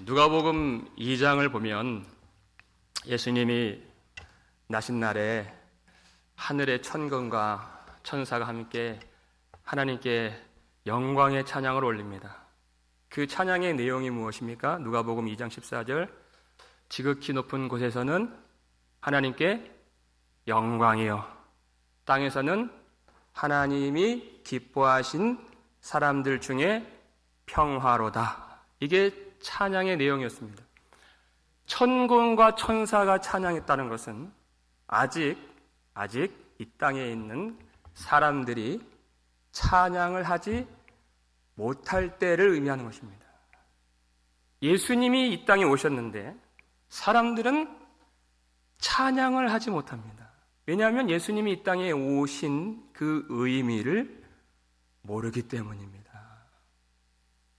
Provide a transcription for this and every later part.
누가복음 2장을 보면 예수님이 나신 날에 하늘의 천군과 천사가 함께 하나님께 영광의 찬양을 올립니다. 그 찬양의 내용이 무엇입니까? 누가복음 2장 14절, 지극히 높은 곳에서는 하나님께 영광이요, 땅에서는 하나님이 기뻐하신 사람들 중에 평화로다. 이게 찬양의 내용이었습니다. 천군과 천사가 찬양했다는 것은 아직 이 땅에 있는 사람들이 찬양을 하지 못할 때를 의미하는 것입니다. 예수님이 이 땅에 오셨는데 사람들은 찬양을 하지 못합니다. 왜냐하면 예수님이 이 땅에 오신 그 의미를 모르기 때문입니다.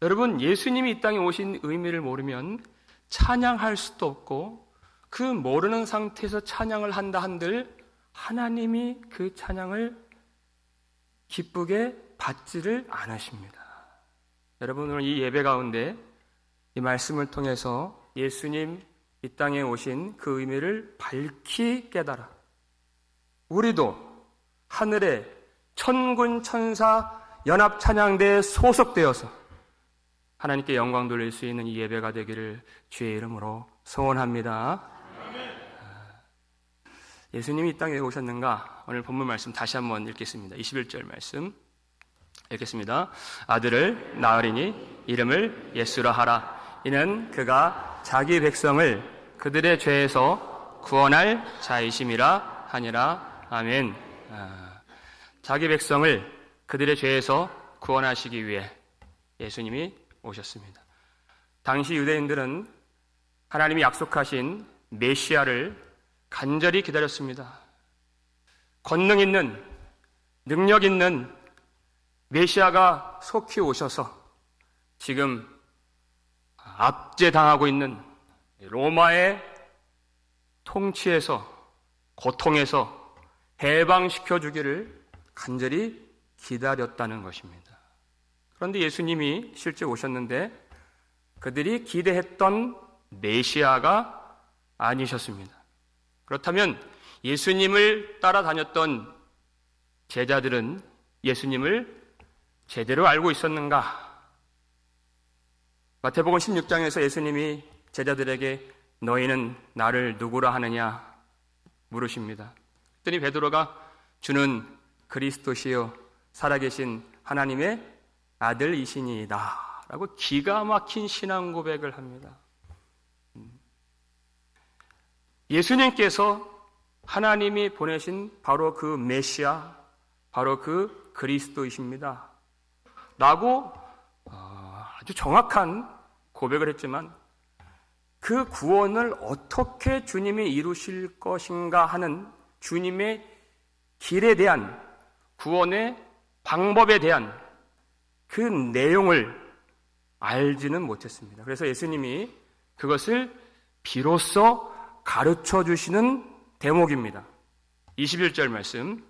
여러분, 예수님이 이 땅에 오신 의미를 모르면 찬양할 수도 없고, 그 모르는 상태에서 찬양을 한다 한들 하나님이 그 찬양을 기쁘게 받지를 않으십니다. 여러분, 오늘 이 예배 가운데 이 말씀을 통해서 예수님 이 땅에 오신 그 의미를 밝히 깨달아 우리도 하늘의 천군 천사 연합 찬양대에 소속되어서 하나님께 영광 돌릴 수 있는 이 예배가 되기를 주의 이름으로 소원합니다. 예수님이 이 땅에 오셨는가? 오늘 본문 말씀 다시 한번 읽겠습니다. 21절 말씀 읽겠습니다. 아들을 낳으리니 이름을 예수라 하라. 이는 그가 자기 백성을 그들의 죄에서 구원할 자이심이라 하니라. 아멘. 자기 백성을 그들의 죄에서 구원하시기 위해 예수님이 오셨습니다. 당시 유대인들은 하나님이 약속하신 메시아를 간절히 기다렸습니다. 권능 있는, 능력 있는 메시아가 속히 오셔서 지금 압제당하고 있는 로마의 통치에서, 고통에서 해방시켜 주기를 간절히 기다렸다는 것입니다. 그런데 예수님이 실제 오셨는데 그들이 기대했던 메시아가 아니셨습니다. 그렇다면 예수님을 따라다녔던 제자들은 예수님을 제대로 알고 있었는가? 마태복음 16장에서 예수님이 제자들에게 너희는 나를 누구라 하느냐 물으십니다. 그랬더니 베드로가 주는 그리스도시요 살아계신 하나님의 아들이시니이다 라고 기가 막힌 신앙 고백을 합니다. 예수님께서 하나님이 보내신 바로 그 메시아, 바로 그 그리스도이십니다 라고 아주 정확한 고백을 했지만 그 구원을 어떻게 주님이 이루실 것인가 하는 주님의 길에 대한, 구원의 방법에 대한 그 내용을 알지는 못했습니다. 그래서 예수님이 그것을 비로소 가르쳐 주시는 대목입니다. 21절 말씀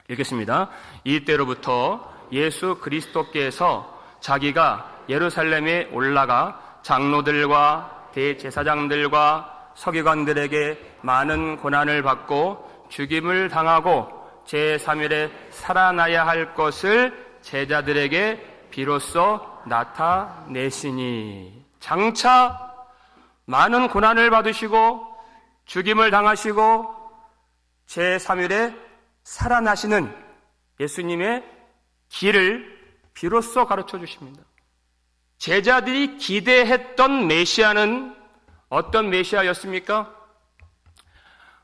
읽겠습니다. 이때로부터 예수 그리스도께서 자기가 예루살렘에 올라가 장로들과 대제사장들과 서기관들에게 많은 고난을 받고 죽임을 당하고 제3일에 살아나야 할 것을 제자들에게 비로소 나타내시니, 장차 많은 고난을 받으시고 죽임을 당하시고 제3일에 살아나시는 예수님의 길을 비로소 가르쳐 주십니다. 제자들이 기대했던 메시아는 어떤 메시아였습니까?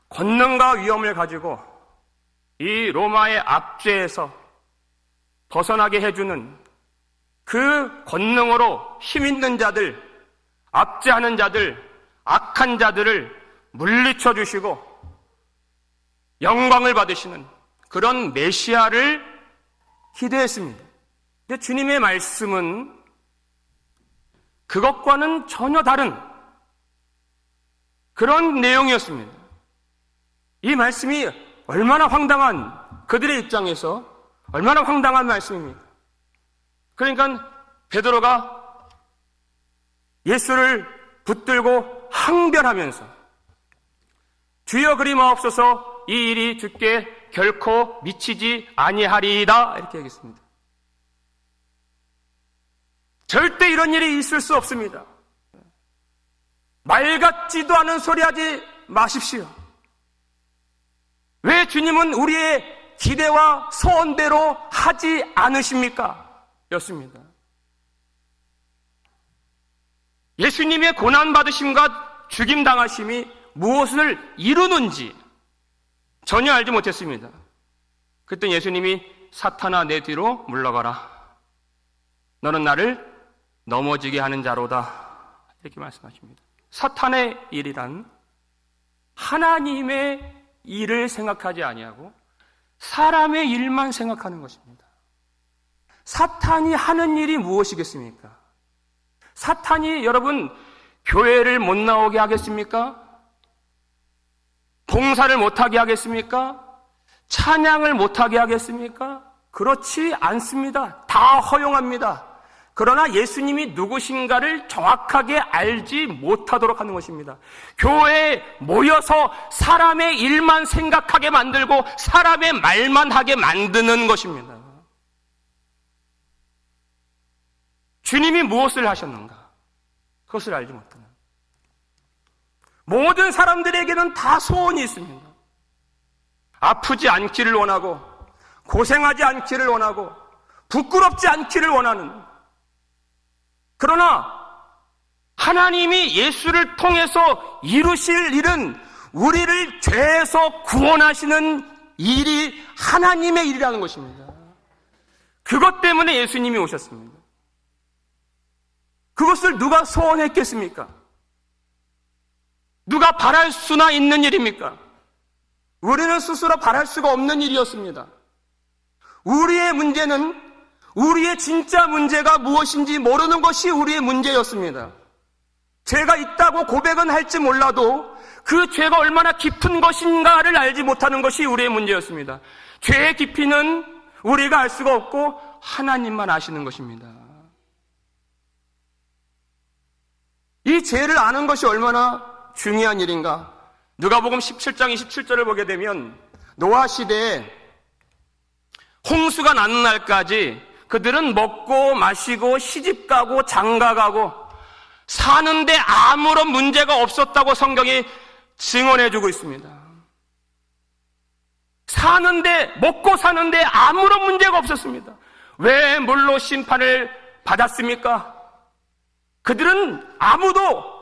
권능과 위엄을 가지고 이 로마의 압제에서 벗어나게 해주는 그 권능으로 힘있는 자들, 압제하는 자들, 악한 자들을 물리쳐 주시고 영광을 받으시는 그런 메시아를 기대했습니다. 근데 주님의 말씀은 그것과는 전혀 다른 그런 내용이었습니다. 이 말씀이 얼마나 황당한, 그들의 입장에서 얼마나 황당한 말씀입니까? 그러니까 베드로가 예수를 붙들고 항변하면서 주여 그리 마옵소서 이 일이 주께 결코 미치지 아니하리이다 이렇게 얘기했습니다. 절대 이런 일이 있을 수 없습니다. 말 같지도 않은 소리 하지 마십시오. 왜 주님은 우리의 기대와 소원대로 하지 않으십니까? 였습니다. 예수님의 고난받으심과 죽임당하심이 무엇을 이루는지 전혀 알지 못했습니다. 그때 예수님이 사탄아 내 뒤로 물러가라. 너는 나를 넘어지게 하는 자로다. 이렇게 말씀하십니다. 사탄의 일이란 하나님의 일을 생각하지 아니하고 사람의 일만 생각하는 것입니다. 사탄이 하는 일이 무엇이겠습니까? 사탄이 여러분 교회를 못 나오게 하겠습니까? 봉사를 못하게 하겠습니까? 찬양을 못하게 하겠습니까? 그렇지 않습니다. 다 허용합니다. 그러나 예수님이 누구신가를 정확하게 알지 못하도록 하는 것입니다. 교회에 모여서 사람의 일만 생각하게 만들고 사람의 말만 하게 만드는 것입니다. 주님이 무엇을 하셨는가? 그것을 알지 못하는. 모든 사람들에게는 다 소원이 있습니다. 아프지 않기를 원하고 고생하지 않기를 원하고 부끄럽지 않기를 원하는. 그러나 하나님이 예수를 통해서 이루실 일은 우리를 죄에서 구원하시는 일이 하나님의 일이라는 것입니다. 그것 때문에 예수님이 오셨습니다. 그것을 누가 소원했겠습니까? 누가 바랄 수나 있는 일입니까? 우리는 스스로 바랄 수가 없는 일이었습니다. 우리의 문제는 우리의 진짜 문제가 무엇인지 모르는 것이 우리의 문제였습니다. 죄가 있다고 고백은 할지 몰라도 그 죄가 얼마나 깊은 것인가를 알지 못하는 것이 우리의 문제였습니다. 죄의 깊이는 우리가 알 수가 없고 하나님만 아시는 것입니다. 이 죄를 아는 것이 얼마나 중요한 일인가? 누가복음 17장 27절을 보게 되면 노아 시대에 홍수가 나는 날까지 그들은 먹고 마시고 시집가고 장가가고 사는데 아무런 문제가 없었다고 성경이 증언해주고 있습니다. 먹고 사는데 아무런 문제가 없었습니다. 왜 물로 심판을 받았습니까? 그들은 아무도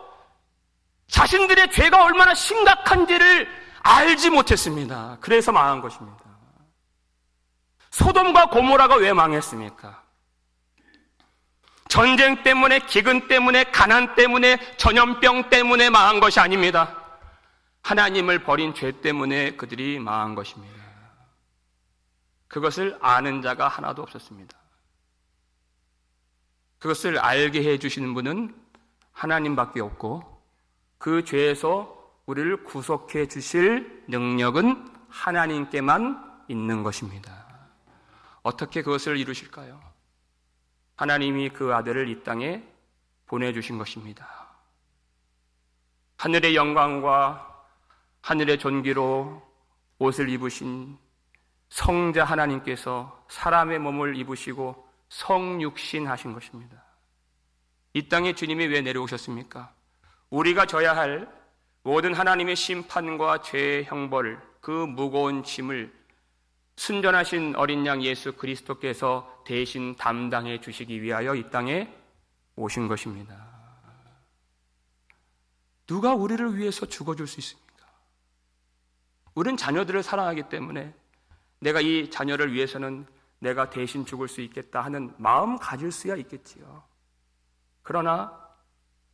자신들의 죄가 얼마나 심각한지를 알지 못했습니다. 그래서 망한 것입니다. 소돔과 고모라가 왜 망했습니까? 전쟁 때문에, 기근 때문에, 가난 때문에, 전염병 때문에 망한 것이 아닙니다. 하나님을 버린 죄 때문에 그들이 망한 것입니다. 그것을 아는 자가 하나도 없었습니다. 그것을 알게 해주시는 분은 하나님밖에 없고 그 죄에서 우리를 구속해 주실 능력은 하나님께만 있는 것입니다. 어떻게 그것을 이루실까요? 하나님이 그 아들을 이 땅에 보내주신 것입니다. 하늘의 영광과 하늘의 존귀로 옷을 입으신 성자 하나님께서 사람의 몸을 입으시고 성육신 하신 것입니다. 이 땅에 주님이 왜 내려오셨습니까? 우리가 져야 할 모든 하나님의 심판과 죄의 형벌, 그 무거운 짐을 순전하신 어린 양 예수 그리스도께서 대신 담당해 주시기 위하여 이 땅에 오신 것입니다. 누가 우리를 위해서 죽어줄 수 있습니까? 우리는 자녀들을 사랑하기 때문에 내가 이 자녀를 위해서는 내가 대신 죽을 수 있겠다 하는 마음 가질 수야 있겠지요. 그러나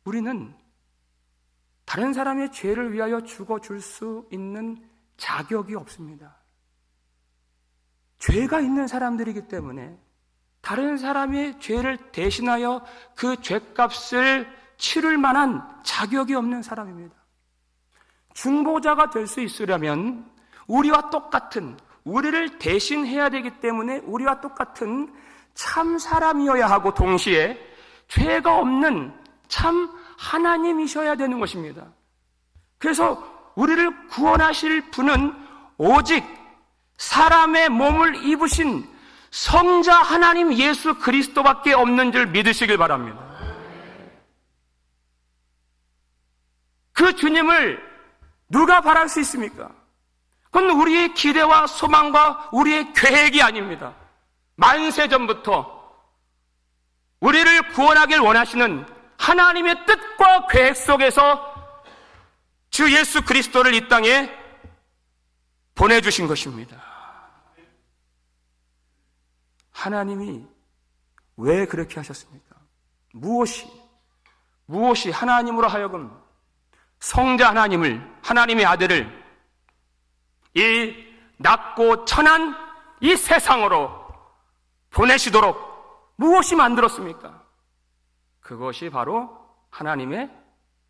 우리는 다른 사람의 죄를 위하여 죽어줄 수 있는 자격이 없습니다. 죄가 있는 사람들이기 때문에 다른 사람의 죄를 대신하여 그 죄값을 치를 만한 자격이 없는 사람입니다. 중보자가 될 수 있으려면 우리와 똑같은, 우리를 대신해야 되기 때문에 우리와 똑같은 참 사람이어야 하고 동시에 죄가 없는 참 하나님이셔야 되는 것입니다. 그래서 우리를 구원하실 분은 오직 사람의 몸을 입으신 성자 하나님 예수 그리스도밖에 없는 줄 믿으시길 바랍니다. 그 주님을 누가 바랄 수 있습니까? 그건 우리의 기대와 소망과 우리의 계획이 아닙니다. 만세전부터 우리를 구원하길 원하시는 하나님의 뜻과 계획 속에서 주 예수 그리스도를 이 땅에 보내주신 것입니다. 하나님이 왜 그렇게 하셨습니까? 무엇이 하나님으로 하여금 성자 하나님을, 하나님의 아들을 이 낮고 천한 이 세상으로 보내시도록 무엇이 만들었습니까? 그것이 바로 하나님의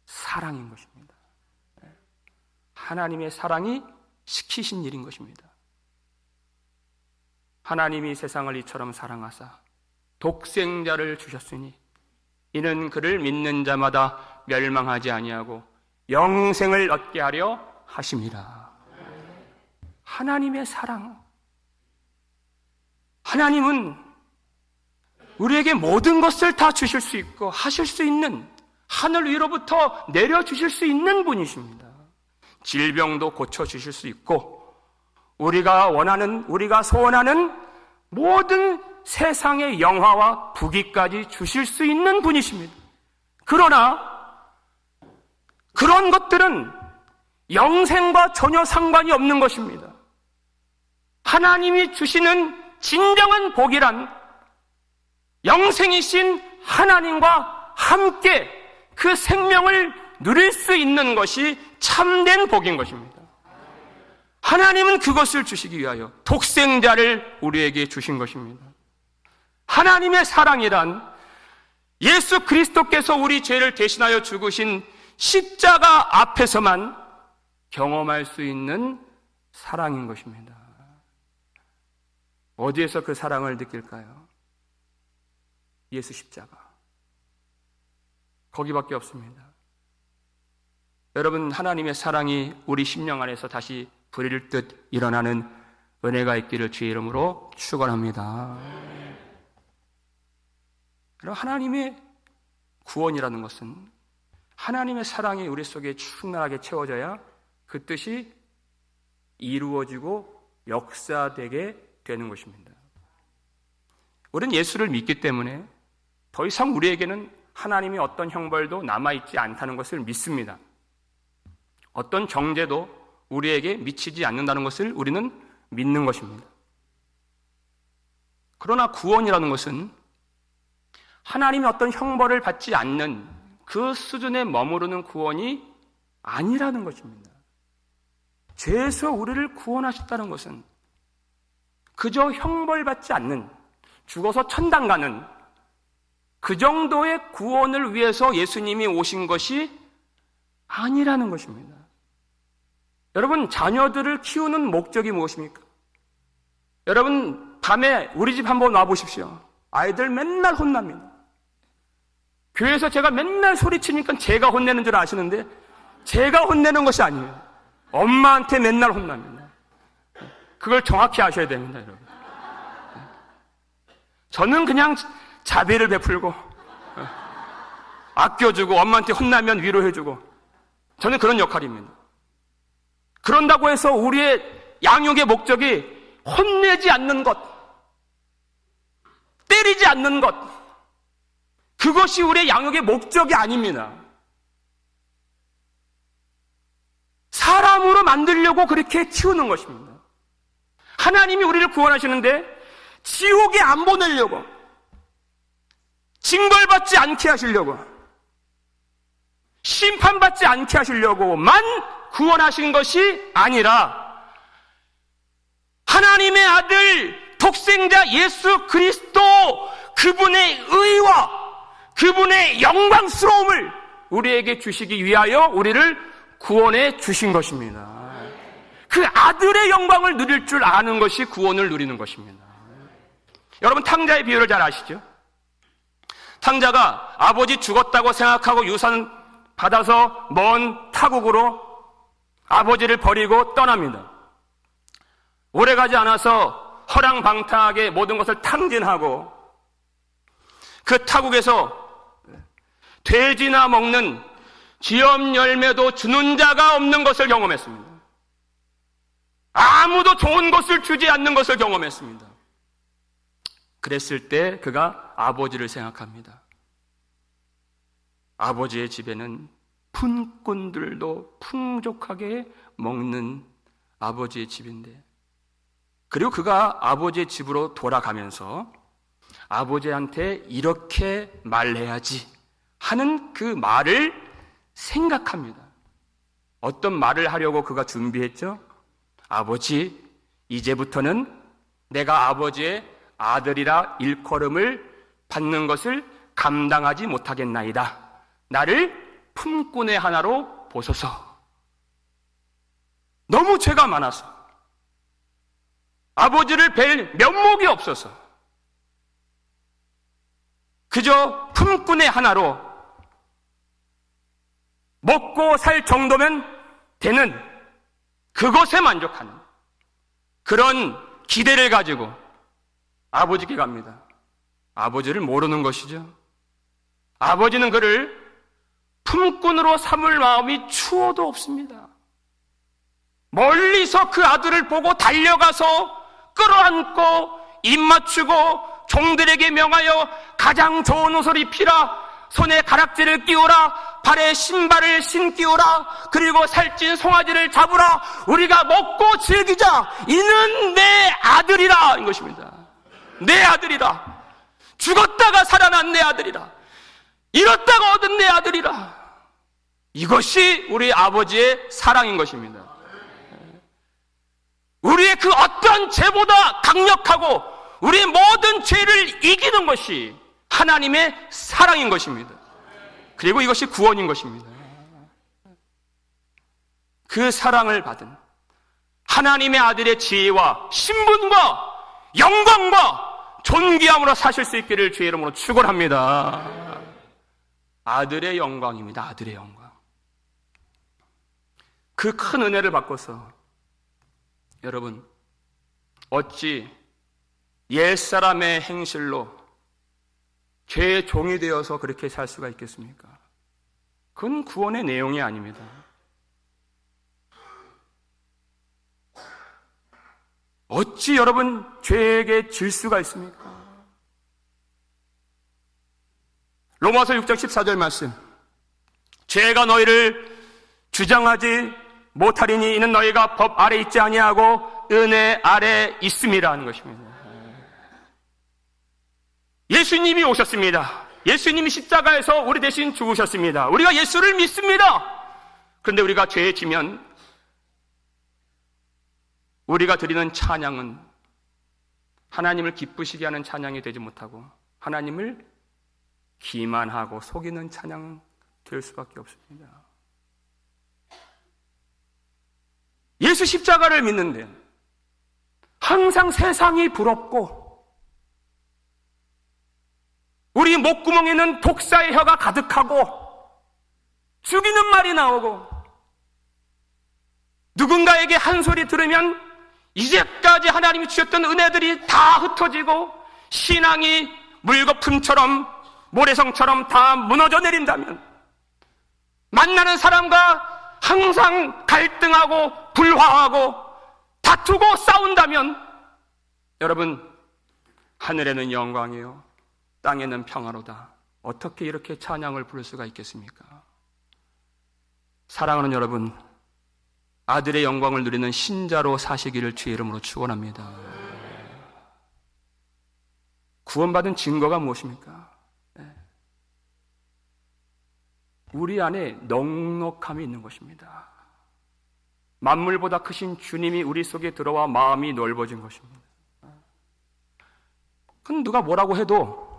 사랑인 것입니다. 하나님의 사랑이 시키신 일인 것입니다. 하나님이 세상을 이처럼 사랑하사 독생자를 주셨으니 이는 그를 믿는 자마다 멸망하지 아니하고 영생을 얻게 하려 하심이라. 하나님의 사랑. 하나님은 우리에게 모든 것을 다 주실 수 있고 하실 수 있는, 하늘 위로부터 내려주실 수 있는 분이십니다. 질병도 고쳐주실 수 있고 우리가 원하는, 우리가 소원하는 모든 세상의 영화와 부귀까지 주실 수 있는 분이십니다. 그러나 그런 것들은 영생과 전혀 상관이 없는 것입니다. 하나님이 주시는 진정한 복이란 영생이신 하나님과 함께 그 생명을 누릴 수 있는 것이 참된 복인 것입니다. 하나님은 그것을 주시기 위하여 독생자를 우리에게 주신 것입니다. 하나님의 사랑이란 예수 그리스도께서 우리 죄를 대신하여 죽으신 십자가 앞에서만 경험할 수 있는 사랑인 것입니다. 어디에서 그 사랑을 느낄까요? 예수 십자가. 거기밖에 없습니다. 여러분, 하나님의 사랑이 우리 심령 안에서 다시 불일 듯 일어나는 은혜가 있기를 주의 이름으로 축원합니다. 그럼 하나님의 구원이라는 것은 하나님의 사랑이 우리 속에 충만하게 채워져야 그 뜻이 이루어지고 역사되게 되는 것입니다. 우리는 예수를 믿기 때문에 더 이상 우리에게는 하나님의 어떤 형벌도 남아있지 않다는 것을 믿습니다. 어떤 정죄도 우리에게 미치지 않는다는 것을 우리는 믿는 것입니다. 그러나 구원이라는 것은 하나님의 어떤 형벌을 받지 않는 그 수준에 머무르는 구원이 아니라는 것입니다. 죄에서 우리를 구원하셨다는 것은 그저 형벌받지 않는, 죽어서 천당 가는 그 정도의 구원을 위해서 예수님이 오신 것이 아니라는 것입니다. 여러분, 자녀들을 키우는 목적이 무엇입니까? 여러분, 밤에 우리 집 한번 와보십시오. 아이들 맨날 혼납니다. 교회에서 제가 맨날 소리치니까 제가 혼내는 줄 아시는데 제가 혼내는 것이 아니에요. 엄마한테 맨날 혼납니다. 그걸 정확히 아셔야 됩니다, 여러분. 저는 그냥 자비를 베풀고 아껴주고 엄마한테 혼나면 위로해주고 저는 그런 역할입니다. 그런다고 해서 우리의 양육의 목적이 혼내지 않는 것, 때리지 않는 것, 그것이 우리의 양육의 목적이 아닙니다. 사람으로 만들려고 그렇게 키우는 것입니다. 하나님이 우리를 구원하시는데 지옥에 안 보내려고, 징벌받지 않게 하시려고, 심판받지 않게 하시려고만 구원하신 것이 아니라 하나님의 아들 독생자 예수 그리스도 그분의 의와 그분의 영광스러움을 우리에게 주시기 위하여 우리를 구원해 주신 것입니다. 그 아들의 영광을 누릴 줄 아는 것이 구원을 누리는 것입니다. 여러분, 탕자의 비유를 잘 아시죠? 탕자가 아버지 죽었다고 생각하고 유산 받아서 먼 타국으로 아버지를 버리고 떠납니다. 오래가지 않아서 허랑방탕하게 모든 것을 탕진하고 그 타국에서 돼지나 먹는 지엄 열매도 주는 자가 없는 것을 경험했습니다. 아무도 좋은 것을 주지 않는 것을 경험했습니다. 그랬을 때 그가 아버지를 생각합니다. 아버지의 집에는 푼꾼들도 풍족하게 먹는 아버지의 집인데, 그리고 그가 아버지의 집으로 돌아가면서 아버지한테 이렇게 말해야지 하는 그 말을 생각합니다. 어떤 말을 하려고 그가 준비했죠? 아버지, 이제부터는 내가 아버지의 아들이라 일컬음을 받는 것을 감당하지 못하겠나이다. 나를 품꾼의 하나로 보소서. 너무 죄가 많아서 아버지를 뵐 면목이 없어서 그저 품꾼의 하나로 먹고 살 정도면 되는 그것에 만족하는 그런 기대를 가지고 아버지께 갑니다. 아버지를 모르는 것이죠. 아버지는 그를 품꾼으로 삼을 마음이 추호도 없습니다. 멀리서 그 아들을 보고 달려가서 끌어안고 입 맞추고 종들에게 명하여 가장 좋은 옷을 입히라, 손에 가락지를 끼우라, 발에 신발을 신기우라, 그리고 살찐 송아지를 잡으라, 우리가 먹고 즐기자, 이는 내 아들이라, 인 것입니다. 내 아들이라. 죽었다가 살아난 내 아들이라. 잃었다가 얻은 내 아들이라. 이것이 우리 아버지의 사랑인 것입니다. 우리의 그 어떤 죄보다 강력하고 우리의 모든 죄를 이기는 것이 하나님의 사랑인 것입니다. 그리고 이것이 구원인 것입니다. 그 사랑을 받은 하나님의 아들의 지혜와 신분과 영광과 존귀함으로 사실 수 있기를 주의 이름으로 축원합니다. 아들의 영광입니다. 아들의 영광. 그 큰 은혜를 받고서 여러분, 어찌 옛사람의 행실로 죄의 종이 되어서 그렇게 살 수가 있겠습니까? 그건 구원의 내용이 아닙니다. 어찌 여러분 죄에게 질 수가 있습니까? 로마서 6장 14절 말씀, 죄가 너희를 주장하지 못하리니 이는 너희가 법 아래 있지 아니하고 은혜 아래 있음이라 하는 것입니다. 예수님이 오셨습니다. 예수님이 십자가에서 우리 대신 죽으셨습니다. 우리가 예수를 믿습니다. 그런데 우리가 죄에 지면 우리가 드리는 찬양은 하나님을 기쁘시게 하는 찬양이 되지 못하고 하나님을 기만하고 속이는 찬양 될 수밖에 없습니다. 예수 십자가를 믿는데 항상 세상이 부럽고 우리 목구멍에는 독사의 혀가 가득하고 죽이는 말이 나오고 누군가에게 한 소리 들으면 이제까지 하나님이 주셨던 은혜들이 다 흩어지고 신앙이 물거품처럼 모래성처럼 다 무너져 내린다면, 만나는 사람과 항상 갈등하고 불화하고 다투고 싸운다면, 여러분, 하늘에는 영광이요 땅에는 평화로다. 어떻게 이렇게 찬양을 부를 수가 있겠습니까? 사랑하는 여러분, 아들의 영광을 누리는 신자로 사시기를 주의 이름으로 축원합니다. 구원받은 증거가 무엇입니까? 우리 안에 넉넉함이 있는 것입니다. 만물보다 크신 주님이 우리 속에 들어와 마음이 넓어진 것입니다. 그건 누가 뭐라고 해도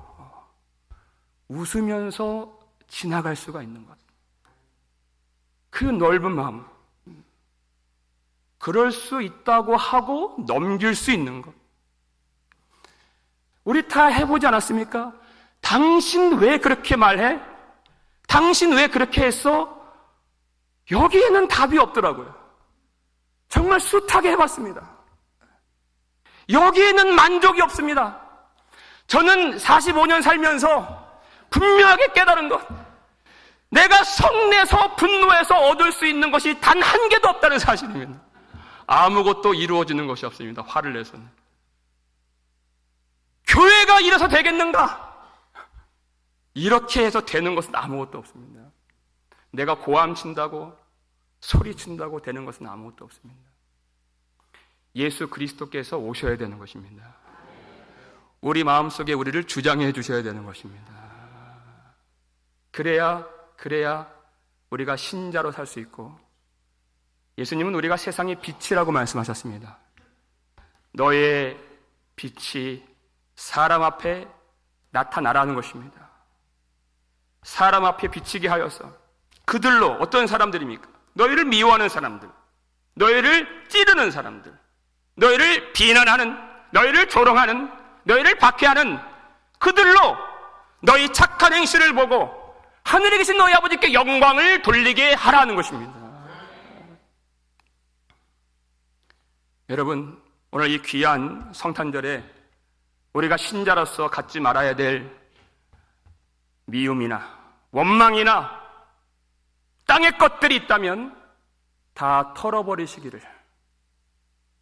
웃으면서 지나갈 수가 있는 것. 그 넓은 마음, 그럴 수 있다고 하고 넘길 수 있는 것. 우리 다 해보지 않았습니까? 당신 왜 그렇게 말해? 당신 왜 그렇게 했어? 여기에는 답이 없더라고요. 정말 숱하게 해봤습니다. 여기에는 만족이 없습니다. 저는 45년 살면서 분명하게 깨달은 것, 내가 성내서 분노해서 얻을 수 있는 것이 단 한 개도 없다는 사실입니다. 아무것도 이루어지는 것이 없습니다. 화를 내서는. 교회가 이래서 되겠는가? 이렇게 해서 되는 것은 아무것도 없습니다. 내가 고함 친다고, 소리 친다고 되는 것은 아무것도 없습니다. 예수 그리스도께서 오셔야 되는 것입니다. 우리 마음속에 우리를 주장해 주셔야 되는 것입니다. 그래야 우리가 신자로 살 수 있고, 예수님은 우리가 세상의 빛이라고 말씀하셨습니다. 너의 빛이 사람 앞에 나타나라는 것입니다. 사람 앞에 비치게 하여서 그들로, 어떤 사람들입니까? 너희를 미워하는 사람들, 너희를 찌르는 사람들, 너희를 비난하는, 너희를 조롱하는, 너희를 박해하는 그들로 너희 착한 행실을 보고 하늘에 계신 너희 아버지께 영광을 돌리게 하라는 것입니다. 여러분, 오늘 이 귀한 성탄절에 우리가 신자로서 갖지 말아야 될 미움이나 원망이나 땅의 것들이 있다면 다 털어버리시기를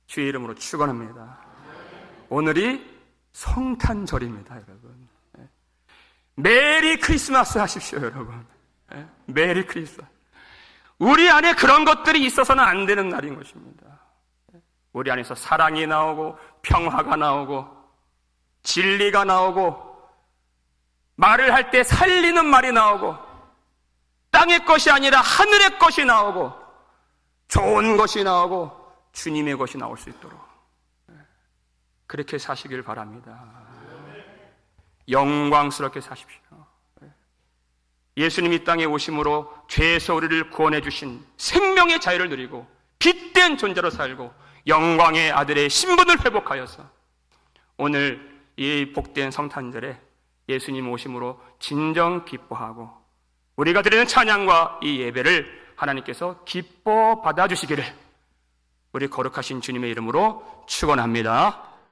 주의 이름으로 축원합니다. 오늘이 성탄절입니다, 여러분. 메리 크리스마스 하십시오, 여러분. 메리 크리스마스. 우리 안에 그런 것들이 있어서는 안 되는 날인 것입니다. 우리 안에서 사랑이 나오고 평화가 나오고 진리가 나오고 말을 할 때 살리는 말이 나오고 땅의 것이 아니라 하늘의 것이 나오고 좋은 것이 나오고 주님의 것이 나올 수 있도록 그렇게 사시길 바랍니다. 영광스럽게 사십시오. 예수님이 땅에 오심으로 죄에서 우리를 구원해 주신 생명의 자유를 누리고 빛된 존재로 살고 영광의 아들의 신분을 회복하여서 오늘 이 복된 성탄절에 예수님 오심으로 진정 기뻐하고 우리가 드리는 찬양과 이 예배를 하나님께서 기뻐 받아주시기를 우리 거룩하신 주님의 이름으로 축원합니다.